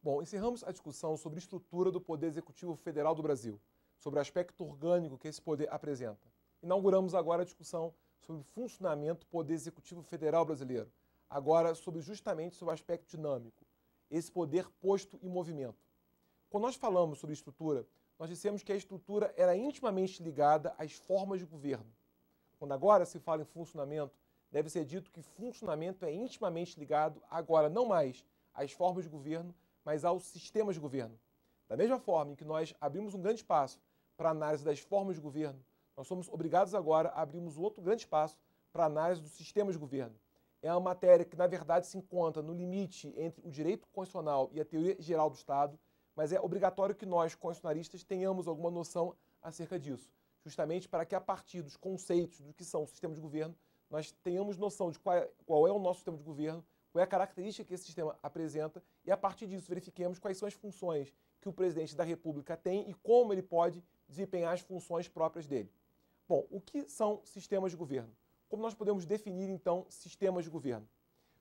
Bom, encerramos a discussão sobre a estrutura do Poder Executivo Federal do Brasil, sobre o aspecto orgânico que esse poder apresenta. Inauguramos agora a discussão sobre o funcionamento do Poder Executivo Federal brasileiro, agora justamente sobre o aspecto dinâmico, esse poder posto em movimento. Quando nós falamos sobre estrutura, nós dissemos que a estrutura era intimamente ligada às formas de governo. Quando agora se fala em funcionamento, deve ser dito que funcionamento é intimamente ligado agora não mais às formas de governo, mas aos sistemas de governo. Da mesma forma em que nós abrimos um grande espaço para a análise das formas de governo, nós somos obrigados agora a abrirmos outro grande espaço para a análise dos sistemas de governo. É uma matéria que, na verdade, se encontra no limite entre o direito constitucional e a teoria geral do Estado, mas é obrigatório que nós, constitucionalistas, tenhamos alguma noção acerca disso, justamente para que, a partir dos conceitos do que são os sistemas de governo, nós tenhamos noção de qual é o nosso sistema de governo, qual é a característica que esse sistema apresenta e, a partir disso, verifiquemos quais são as funções que o presidente da República tem e como ele pode desempenhar as funções próprias dele. Bom, o que são sistemas de governo? Como nós podemos definir, então, sistemas de governo?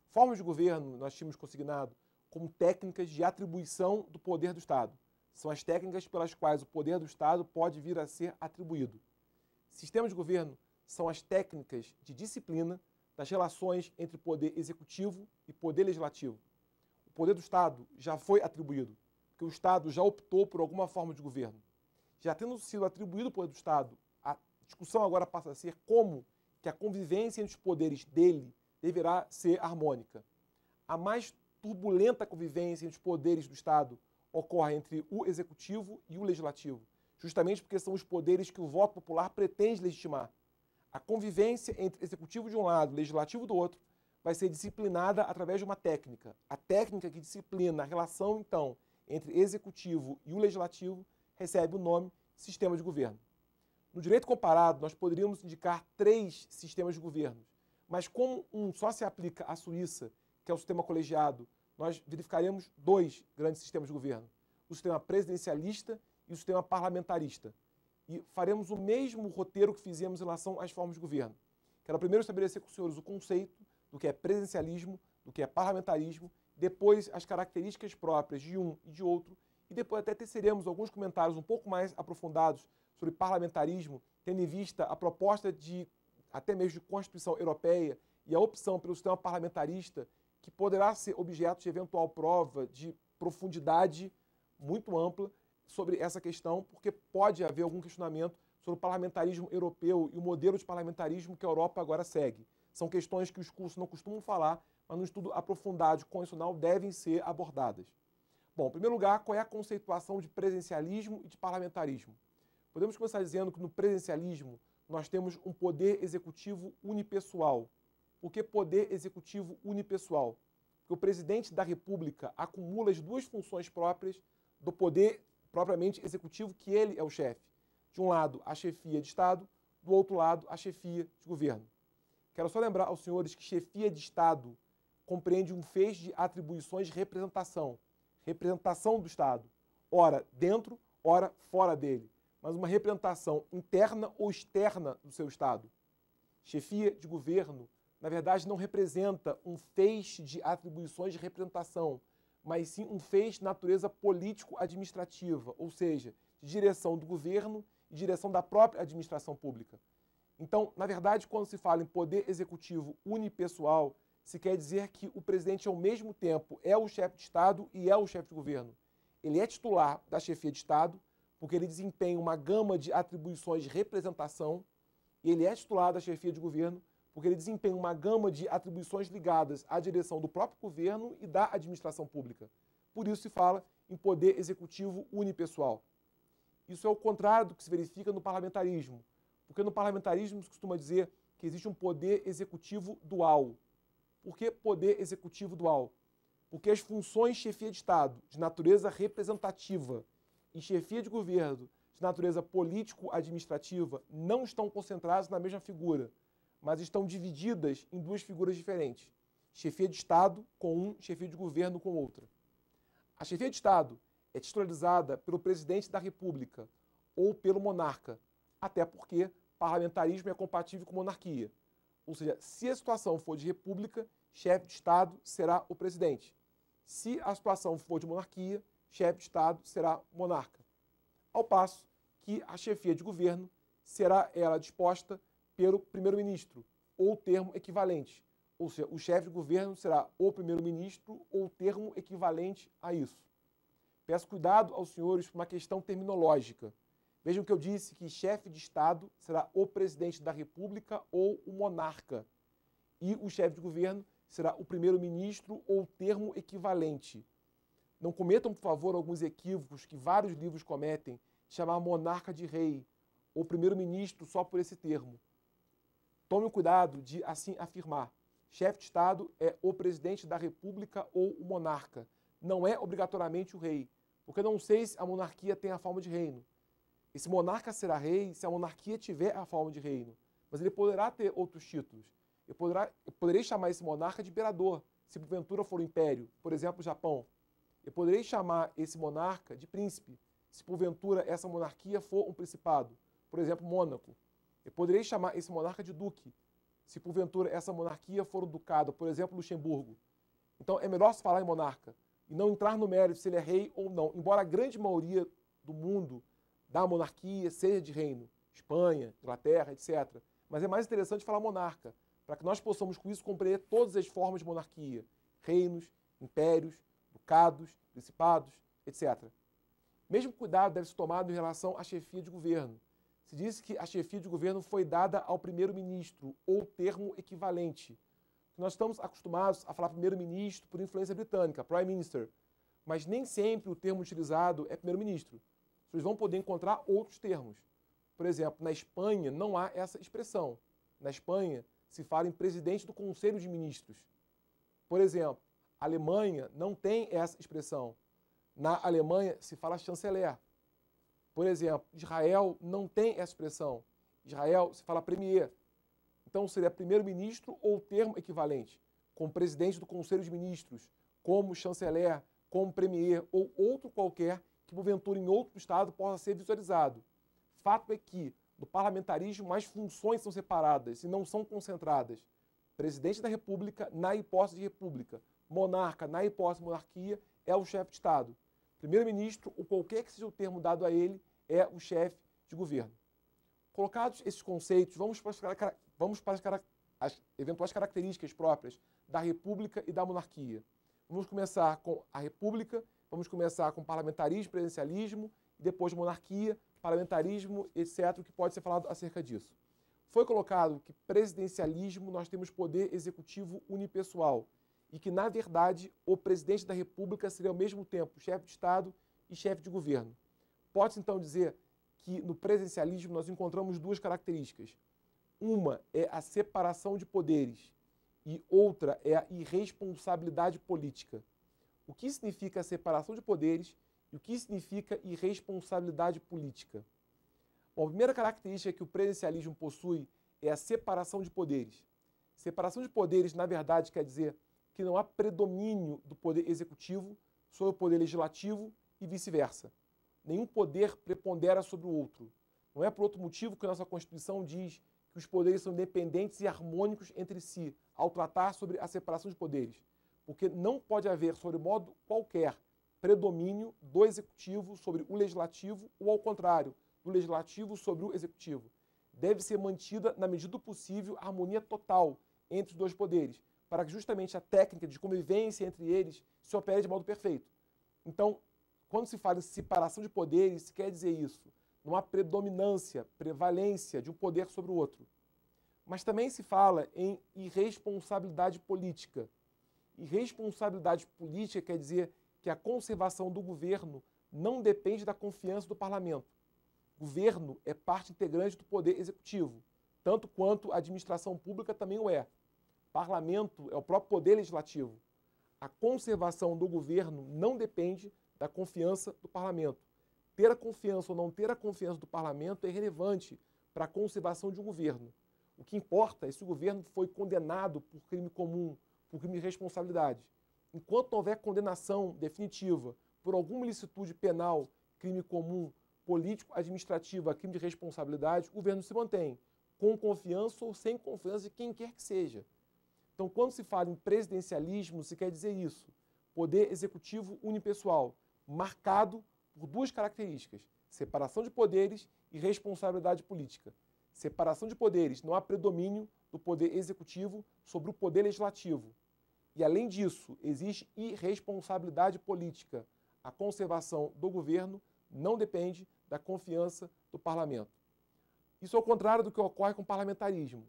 Formas de governo, nós tínhamos consignado como técnicas de atribuição do poder do Estado. São as técnicas pelas quais o poder do Estado pode vir a ser atribuído. Sistemas de governo são as técnicas de disciplina das relações entre poder executivo e poder legislativo. O poder do Estado já foi atribuído, porque o Estado já optou por alguma forma de governo. Já tendo sido atribuído o poder do Estado, a discussão agora passa a ser como que a convivência entre os poderes dele deverá ser harmônica. A mais turbulenta convivência entre os poderes do Estado ocorre entre o executivo e o legislativo, justamente porque são os poderes que o voto popular pretende legitimar. A convivência entre executivo de um lado e legislativo do outro vai ser disciplinada através de uma técnica. A técnica que disciplina a relação, então, entre executivo e o legislativo recebe o nome de sistema de governo. No direito comparado, nós poderíamos indicar 3 sistemas de governo, mas como um só se aplica à Suíça, que é o sistema colegiado, nós verificaremos 2 grandes sistemas de governo, o sistema presidencialista e o sistema parlamentarista. E faremos o mesmo roteiro que fizemos em relação às formas de governo. Quero primeiro estabelecer com os senhores o conceito do que é presidencialismo, do que é parlamentarismo, depois as características próprias de um e de outro, e depois até teceremos alguns comentários um pouco mais aprofundados sobre parlamentarismo, tendo em vista a proposta de, até mesmo de Constituição Europeia e a opção pelo sistema parlamentarista, que poderá ser objeto de eventual prova de profundidade muito ampla sobre essa questão, porque pode haver algum questionamento sobre o parlamentarismo europeu e o modelo de parlamentarismo que a Europa agora segue. São questões que os cursos não costumam falar, mas no estudo aprofundado constitucional devem ser abordadas. Bom, em primeiro lugar, qual é a conceituação de presidencialismo e de parlamentarismo? Podemos começar dizendo que no presidencialismo nós temos um poder executivo unipessoal. Por que poder executivo unipessoal? Porque o presidente da República acumula as 2 funções próprias do poder propriamente executivo, que ele é o chefe. De um lado, a chefia de Estado, do outro lado, a chefia de governo. Quero só lembrar aos senhores que chefia de Estado compreende um feixe de atribuições de representação. Representação do Estado, ora dentro, ora fora dele, mas uma representação interna ou externa do seu Estado. Chefia de governo, na verdade, não representa um feixe de atribuições de representação, mas sim um feixe de natureza político-administrativa, ou seja, de direção do governo e direção da própria administração pública. Então, na verdade, quando se fala em poder executivo unipessoal, se quer dizer que o presidente, ao mesmo tempo, é o chefe de Estado e é o chefe de governo. Ele é titular da chefia de Estado, porque ele desempenha uma gama de atribuições de representação, e ele é titular da chefia de governo, porque ele desempenha uma gama de atribuições ligadas à direção do próprio governo e da administração pública. Por isso se fala em poder executivo unipessoal. Isso é o contrário do que se verifica no parlamentarismo, porque no parlamentarismo se costuma dizer que existe um poder executivo dual. Por que poder executivo dual? Porque as funções de chefia de Estado, de natureza representativa, e chefia de governo, de natureza político-administrativa, não estão concentradas na mesma figura, mas estão divididas em 2 figuras diferentes. Chefia de Estado com um, chefia de governo com outra. A chefia de Estado é titularizada pelo presidente da República ou pelo monarca, até porque parlamentarismo é compatível com monarquia. Ou seja, se a situação for de república, chefe de Estado será o presidente. Se a situação for de monarquia, chefe de Estado será monarca. Ao passo que a chefia de governo será ela disposta pelo primeiro-ministro, ou termo equivalente. Ou seja, o chefe de governo será o primeiro-ministro ou termo equivalente a isso. Peço cuidado aos senhores por uma questão terminológica. Vejam que eu disse que chefe de Estado será o presidente da República ou o monarca. E o chefe de governo será o primeiro-ministro ou termo equivalente. Não cometam, por favor, alguns equívocos que vários livros cometem, de chamar monarca de rei, ou primeiro-ministro só por esse termo. Tome o cuidado de assim afirmar. Chefe de Estado é o presidente da República ou o monarca. Não é obrigatoriamente o rei, porque eu não sei se a monarquia tem a forma de reino. Esse monarca será rei se a monarquia tiver a forma de reino, mas ele poderá ter outros títulos. Eu poderei chamar esse monarca de imperador, se porventura for o império, por exemplo, o Japão. Eu poderei chamar esse monarca de príncipe, se porventura essa monarquia for um principado, por exemplo, Mônaco. Eu poderei chamar esse monarca de duque, se porventura essa monarquia for um ducado, por exemplo, Luxemburgo. Então é melhor se falar em monarca e não entrar no mérito se ele é rei ou não, embora a grande maioria do mundo da monarquia seja de reino, Espanha, Inglaterra, etc. Mas é mais interessante falar monarca, para que nós possamos com isso compreender todas as formas de monarquia, reinos, impérios, ducados, principados, etc. Mesmo cuidado deve ser tomado em relação à chefia de governo. Se diz que a chefia de governo foi dada ao primeiro-ministro, ou termo equivalente. Nós estamos acostumados a falar primeiro-ministro por influência britânica, prime minister, mas nem sempre o termo utilizado é primeiro-ministro. Vocês vão poder encontrar outros termos. Por exemplo, na Espanha não há essa expressão. Na Espanha se fala em presidente do Conselho de Ministros. Por exemplo, a Alemanha não tem essa expressão. Na Alemanha se fala chanceler. Por exemplo, Israel não tem essa expressão. Israel se fala premier. Então seria primeiro-ministro ou termo equivalente, como presidente do Conselho de Ministros, como chanceler, como premier ou outro qualquer que porventura em outro estado possa ser visualizado. Fato é que no parlamentarismo as funções são separadas e não são concentradas. Presidente da República na hipótese de república, monarca na hipótese de monarquia é o chefe de Estado. Primeiro-ministro, ou qualquer que seja o termo dado a ele, é o chefe de governo. Colocados esses conceitos, vamos para as eventuais características próprias da República e da monarquia. Vamos começar com a República, vamos começar com parlamentarismo, presidencialismo, depois monarquia, parlamentarismo, etc., o que pode ser falado acerca disso. Foi colocado que presidencialismo nós temos poder executivo unipessoal e que, na verdade, o presidente da República seria ao mesmo tempo chefe de Estado e chefe de governo. Pode-se, então, dizer que no presidencialismo nós encontramos duas características. Uma é a separação de poderes e outra é a irresponsabilidade política. O que significa a separação de poderes e o que significa irresponsabilidade política? Bom, a primeira característica que o presidencialismo possui é a separação de poderes. Separação de poderes, na verdade, quer dizer que não há predomínio do poder executivo sobre o poder legislativo e vice-versa. Nenhum poder prepondera sobre o outro. Não é por outro motivo que a nossa Constituição diz que os poderes são independentes e harmônicos entre si, ao tratar sobre a separação de poderes. Porque não pode haver, sobre modo qualquer, predomínio do executivo sobre o legislativo ou, ao contrário, do legislativo sobre o executivo. Deve ser mantida, na medida do possível, a harmonia total entre os dois poderes, para que justamente a técnica de convivência entre eles se opere de modo perfeito. Então, quando se fala em separação de poderes, se quer dizer isso. Não há predominância, prevalência de um poder sobre o outro. Mas também se fala em irresponsabilidade política. Irresponsabilidade política quer dizer que a conservação do governo não depende da confiança do parlamento. O governo é parte integrante do poder executivo, tanto quanto a administração pública também o é. Parlamento é o próprio poder legislativo. A conservação do governo não depende da confiança do parlamento. Ter a confiança ou não ter a confiança do parlamento é irrelevante para a conservação de um governo. O que importa é se o governo foi condenado por crime comum, por crime de responsabilidade. Enquanto não houver condenação definitiva por alguma ilicitude penal, crime comum, político, administrativa, crime de responsabilidade, o governo se mantém, com confiança ou sem confiança de quem quer que seja. Então, quando se fala em presidencialismo, se quer dizer isso. poder executivo unipessoal, marcado por duas características: separação de poderes e responsabilidade política. Separação de poderes, não há predomínio do poder executivo sobre o poder legislativo. E, além disso, existe irresponsabilidade política. A conservação do governo não depende da confiança do parlamento. Isso é ao contrário do que ocorre com o parlamentarismo,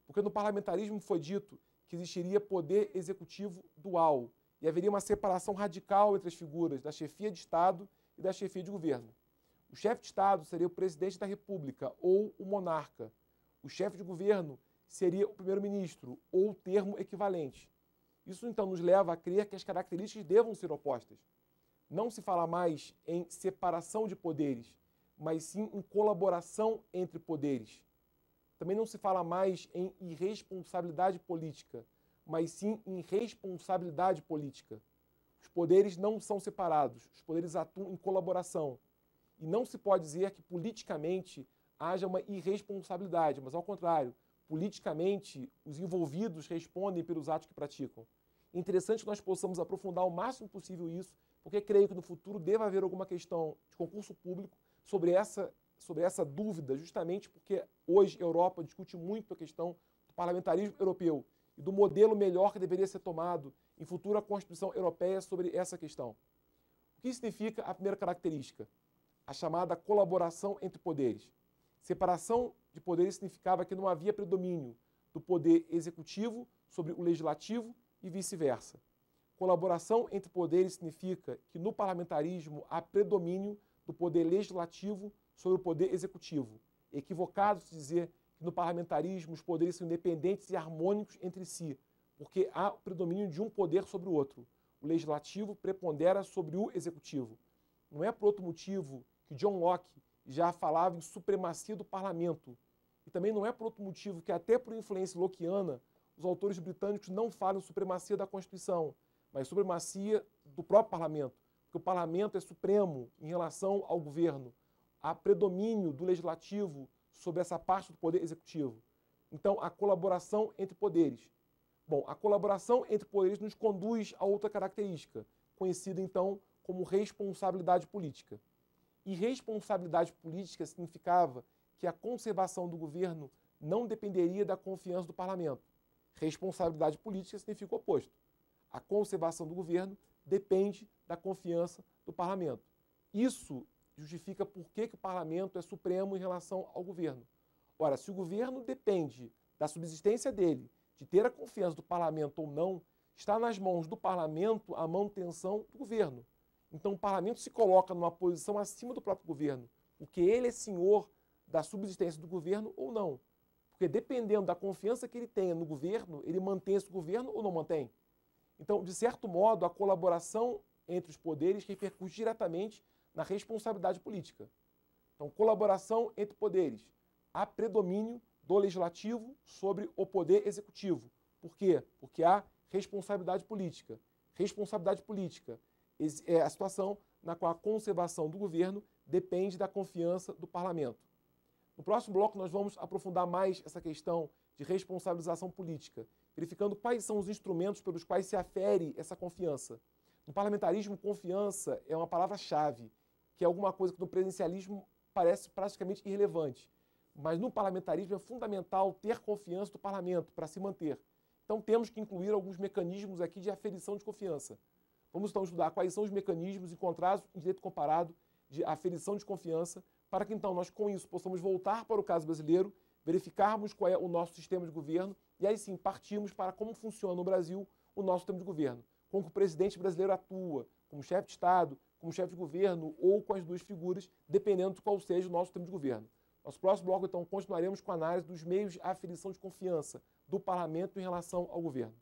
porque no parlamentarismo foi dito que existiria poder executivo dual e haveria uma separação radical entre as figuras da chefia de Estado e da chefia de governo. O chefe de Estado seria o presidente da República ou o monarca. O chefe de governo seria o primeiro-ministro ou o termo equivalente. Isso, então, nos leva a crer que as características devam ser opostas. Não se fala mais em separação de poderes, mas sim em colaboração entre poderes. Também não se fala mais em irresponsabilidade política, mas sim em responsabilidade política. Os poderes não são separados, os poderes atuam em colaboração. E não se pode dizer que politicamente haja uma irresponsabilidade, mas ao contrário, politicamente os envolvidos respondem pelos atos que praticam. É interessante que nós possamos aprofundar o máximo possível isso, porque creio que no futuro deva haver alguma questão de concurso público sobre essa dúvida, justamente porque hoje a Europa discute muito a questão do parlamentarismo europeu e do modelo melhor que deveria ser tomado em futura Constituição Europeia sobre essa questão. O que significa a primeira característica? A chamada colaboração entre poderes. Separação de poderes significava que não havia predomínio do poder executivo sobre o legislativo e vice-versa. Colaboração entre poderes significa que no parlamentarismo há predomínio do poder legislativo sobre o poder executivo. É equivocado se dizer que no parlamentarismo os poderes são independentes e harmônicos entre si, porque há o predomínio de um poder sobre o outro. O legislativo prepondera sobre o executivo. Não é por outro motivo que John Locke já falava em supremacia do parlamento. E também não é por outro motivo que, até por influência lockeana, os autores britânicos não falam em supremacia da Constituição, mas supremacia do próprio parlamento, porque o parlamento é supremo em relação ao governo. Há predomínio do legislativo sobre essa parte do poder executivo. Então, a colaboração entre poderes. Bom, a colaboração entre poderes nos conduz a outra característica, conhecida então como responsabilidade política. E responsabilidade política significava que a conservação do governo não dependeria da confiança do parlamento. Responsabilidade política significa o oposto. A conservação do governo depende da confiança do parlamento. Isso justifica por que o parlamento é supremo em relação ao governo. Ora, se o governo depende da subsistência dele, de ter a confiança do parlamento ou não, está nas mãos do parlamento a manutenção do governo. Então o parlamento se coloca numa posição acima do próprio governo, porque ele é senhor da subsistência do governo ou não. Porque dependendo da confiança que ele tenha no governo, ele mantém esse governo ou não mantém. Então, de certo modo, a colaboração entre os poderes repercute diretamente na responsabilidade política. Então, colaboração entre poderes. Há predomínio do legislativo sobre o poder executivo. Por quê? Porque há responsabilidade política. Responsabilidade política é a situação na qual a conservação do governo depende da confiança do parlamento. No próximo bloco, nós vamos aprofundar mais essa questão de responsabilização política, verificando quais são os instrumentos pelos quais se afere essa confiança. No parlamentarismo, confiança é uma palavra-chave, que é alguma coisa que no presidencialismo parece praticamente irrelevante. Mas no parlamentarismo é fundamental ter confiança do parlamento para se manter. Então temos que incluir alguns mecanismos aqui de aferição de confiança. Vamos então estudar quais são os mecanismos encontrados em direito comparado de aferição de confiança, para que então nós com isso possamos voltar para o caso brasileiro, verificarmos qual é o nosso sistema de governo e aí sim partirmos para como funciona no Brasil o nosso sistema de governo. Como o presidente brasileiro atua, como chefe de Estado, como chefe de governo ou com as duas figuras, dependendo de qual seja o nosso sistema de governo. Nosso próximo bloco, então, continuaremos com a análise dos meios de aferição de confiança do parlamento em relação ao governo.